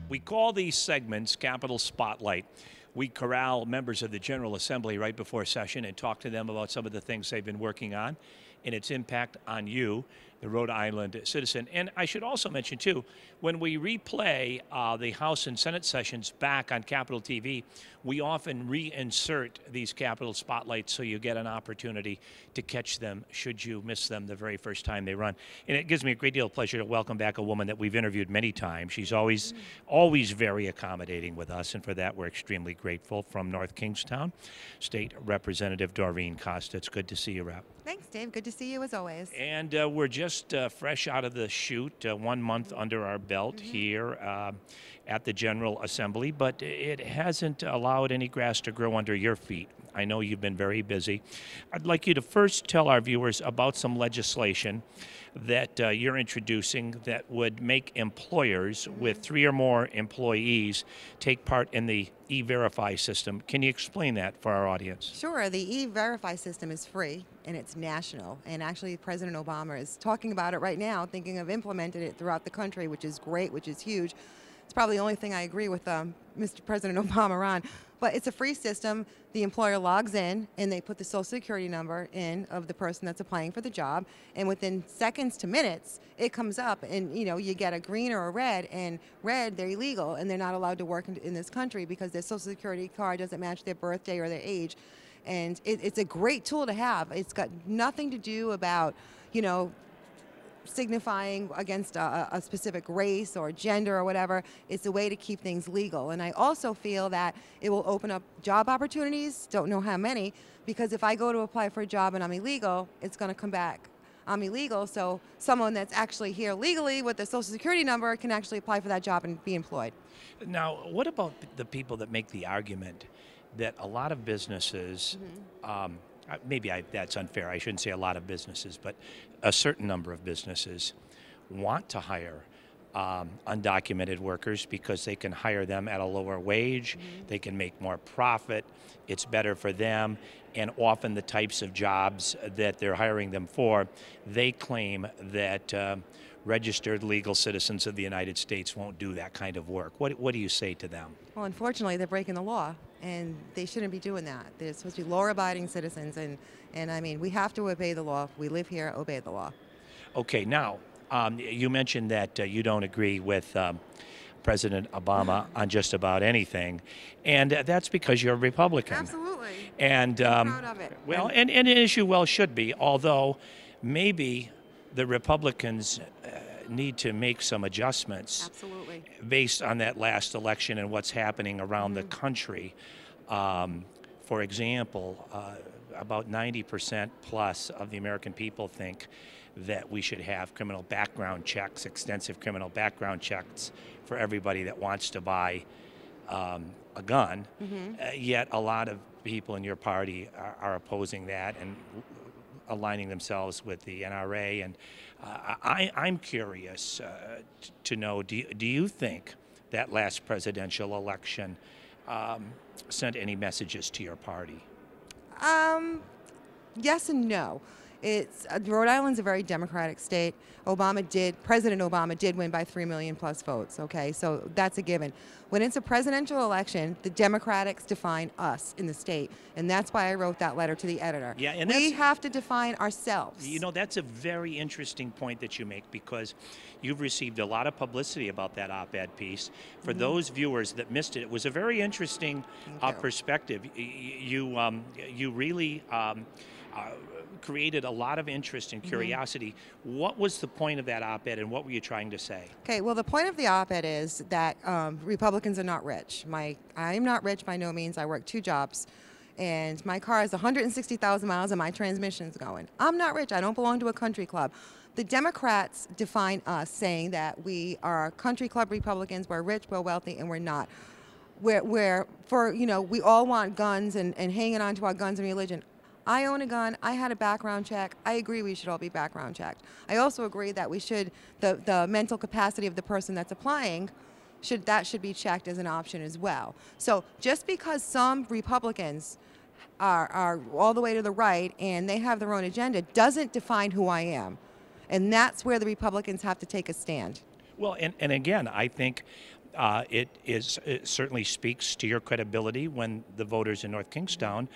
We call these segments Capitol Spotlight. We corral members of the General Assembly right before session and talk to them about some of the things they've been working on and its impact on you, the Rhode Island citizen. And I should also mention, too, when we replay the House and Senate sessions back on Capitol TV, we often reinsert these Capitol Spotlights so you get an opportunity to catch them should you miss them the very first time they run. And it gives me a great deal of pleasure to welcome back a woman that we've interviewed many times. She's always very accommodating with us, and for that we're extremely grateful. From North Kingstown, State Representative Doreen Costa. It's good to see you, Rep. Thanks, Dave. Good to see you as always. And we're just fresh out of the chute, 1 month under our belt here at the General Assembly, but it hasn't allowed any grass to grow under your feet. I know you've been very busy. I'd like you to first tell our viewers about some legislation that you're introducing that would make employers with 3 or more employees take part in the E-Verify system. Can you explain that for our audience? Sure. The E-Verify system is free and it's national. And actually, President Obama is talking about it right now, thinking of implementing it throughout the country, which is great, which is huge. It's probably the only thing I agree with Mr. President Obama on. But it's a free system. The employer logs in and they put the social security number in of the person that's applying for the job. And within seconds to minutes, it comes up and you get a green or a red. And red, they're illegal and they're not allowed to work in this country because their social security card doesn't match their birthday or their age. And it's a great tool to have. It's got nothing to do about, signifying against a specific race or gender or whatever. It's a way to keep things legal. And I also feel that it will open up job opportunities, don't know how many, because if I go to apply for a job and I'm illegal, it's going to come back I'm illegal, so someone that's actually here legally with a social security number can actually apply for that job and be employed. Now, what about the people that make the argument that a lot of businesses, that's unfair, I shouldn't say a lot of businesses, but a certain number of businesses want to hire undocumented workers because they can hire them at a lower wage, they can make more profit, it's better for them, and often the types of jobs that they're hiring them for, they claim that registered legal citizens of the United States won't do that kind of work. What do you say to them? Well, unfortunately, they're breaking the law, and they shouldn't be doing that. They're supposed to be law-abiding citizens, and I mean, we have to obey the law. We live here, obey the law. Okay, now, you mentioned that you don't agree with President Obama on just about anything, and that's because you're a Republican. Absolutely. And I'm proud of it. Well, and as you well should be, although maybe the Republicans need to make some adjustments. Absolutely. Based on that last election and what's happening around the country. For example, about 90% plus of the American people think that we should have criminal background checks, extensive criminal background checks for everybody that wants to buy a gun. Yet a lot of people in your party are opposing that and aligning themselves with the NRA. And I'm curious to know, do you think that last presidential election sent any messages to your party? Yes and no. Rhode Island's a very democratic state. President Obama did win by 3 million plus votes, okay? So that's a given. When it's a presidential election, the Democrats define us in the state, and that's why I wrote that letter to the editor. Yeah, and we have to define ourselves. You know, that's a very interesting point that you make, because you've received a lot of publicity about that op-ed piece. For those viewers that missed it, it was a very interesting perspective. You really created a lot of interest and curiosity. What was the point of that op-ed, and what were you trying to say? Okay, well, the point of the op-ed is that Republicans are not rich. I am not rich by no means. I work 2 jobs, and my car is 160,000 miles, and my transmission's going. I'm not rich. I don't belong to a country club. The Democrats define us, saying that we are country club Republicans, we're rich, we're wealthy, and we're not. We all want guns and hanging on to our guns and religion. I own a gun. I had a background check. I agree we should all be background checked. I also agree that the mental capacity of the person that's applying, should be checked as an option as well. So just because some Republicans are all the way to the right and they have their own agenda doesn't define who I am. And that's where the Republicans have to take a stand. Well, and again, I think it certainly speaks to your credibility when the voters in North Kingstown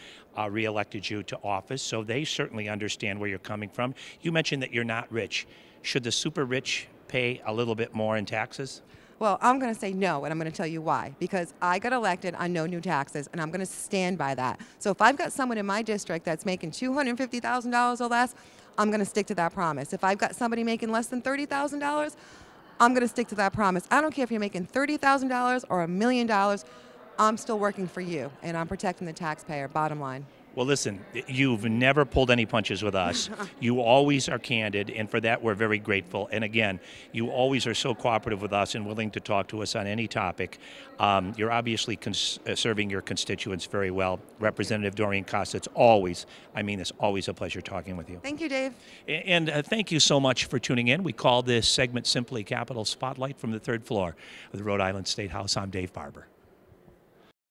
re-elected you to office. So they certainly understand where you're coming from. You mentioned that you're not rich. Should the super rich pay a little bit more in taxes? Well, I'm going to say no, and I'm going to tell you why. Because I got elected on no new taxes, and I'm going to stand by that. So if I've got someone in my district that's making $250,000 or less, I'm going to stick to that promise. If I've got somebody making less than $30,000, I'm going to stick to that promise. I don't care if you're making $30,000 or $1 million. I'm still working for you, and I'm protecting the taxpayer, bottom line. Well, listen, you've never pulled any punches with us. You always are candid, and for that we're very grateful. And again, you always are so cooperative with us and willing to talk to us on any topic. You're obviously serving your constituents very well. Representative Doreen Costa, it's always, I mean, it's always a pleasure talking with you. Thank you, Dave. And thank you so much for tuning in. We call this segment simply Capitol Spotlight from the third floor of the Rhode Island State House. I'm Dave Barber.